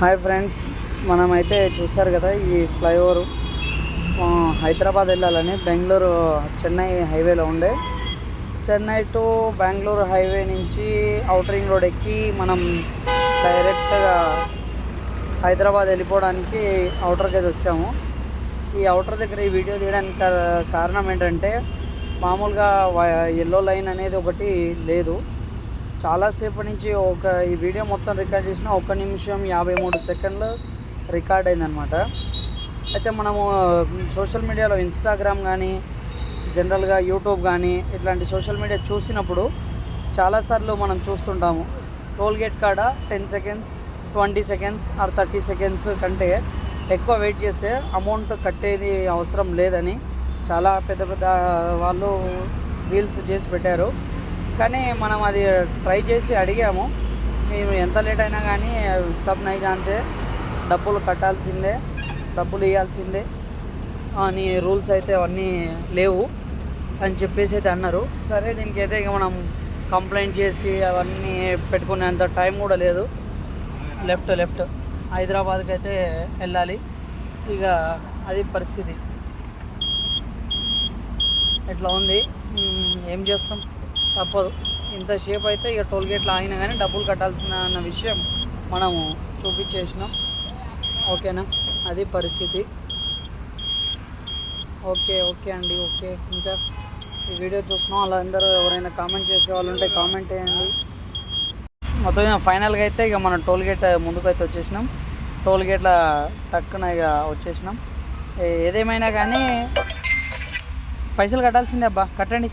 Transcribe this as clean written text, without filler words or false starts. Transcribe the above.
Hi friends, మనమైతే చూసారు కదా ఈ ఫ్లైఓవర్ హైదరాబాద్ వెళ్ళాలని బెంగళూరు చెన్నై హైవేలో ఉండే. చెన్నై టు బెంగళూరు హైవే నుంచి అవుటర్ రింగ్ రోడ్ ఎక్కి మనం డైరెక్ట్గా హైదరాబాద్ వెళ్ళిపోవడానికి అవుటర్కి అయితే వచ్చాము. ఈ అవుటర్ దగ్గర ఈ వీడియో తీయడానికి కారణం ఏంటంటే, మామూలుగా ఎల్లో లైన్ అనేది ఒకటి లేదు. చాలాసేపటి నుంచి ఈ వీడియో మొత్తం రికార్డ్ చేసిన 1 నిమిషం 53 సెకండ్లు రికార్డ్ అయిందనమాట. అయితే మనము సోషల్ మీడియాలో ఇన్స్టాగ్రామ్ కానీ జనరల్గా యూట్యూబ్ కానీ ఇట్లాంటి సోషల్ మీడియా చూసినప్పుడు చాలాసార్లు మనం చూస్తుంటాము, టోల్గేట్ కాడ 10 సెకండ్స్ 20 సెకండ్స్ ఆర్ 30 సెకండ్స్ కంటే ఎక్కువ వెయిట్ చేస్తే అమౌంట్ కట్టేది అవసరం లేదని చాలా పెద్ద పెద్ద వాళ్ళు రీల్స్ చేసి పెట్టారు. కానీ మనం అది ట్రై చేసి అడిగాము, మేము ఎంత లేట్ అయినా కానీ సబ్ నై జాంతే, డబ్బులు కట్టాల్సిందే, డబ్బులు ఇవ్వాల్సిందే అని రూల్స్ అయితే అవన్నీ లేవు అని చెప్పేసి అయితే అన్నారు. సరే, దీనికి అయితే ఇక మనం కంప్లైంట్ చేసి అవన్నీ పెట్టుకునేంత టైం కూడా లేదు. లెఫ్ట్ హైదరాబాద్కి అయితే వెళ్ళాలి. ఇక అది పరిస్థితి ఇట్లా ఉంది. ఏం చేస్తాం, తప్పదు. ఇంతసేపు అయితే ఇక టోల్గేట్లో ఆగినా కానీ డబ్బులు కట్టాల్సిన అన్న విషయం మనము చూపించేసినాం. ఓకేనా, అది పరిస్థితి. ఓకే అండి. ఇంకా ఈ వీడియో చూస్తున్నాం, వాళ్ళందరూ ఎవరైనా కామెంట్ చేసే వాళ్ళు ఉంటే కామెంట్ చేయండి. మొత్తం ఫైనల్గా అయితే ఇక మనం టోల్గేట్ ముందుకు అయితే వచ్చేసినాం. టోల్గేట్ల టక్కున ఇక వచ్చేసినాం. ఏదేమైనా కానీ పైసలు కట్టాల్సిందే అబ్బా, కట్టండి.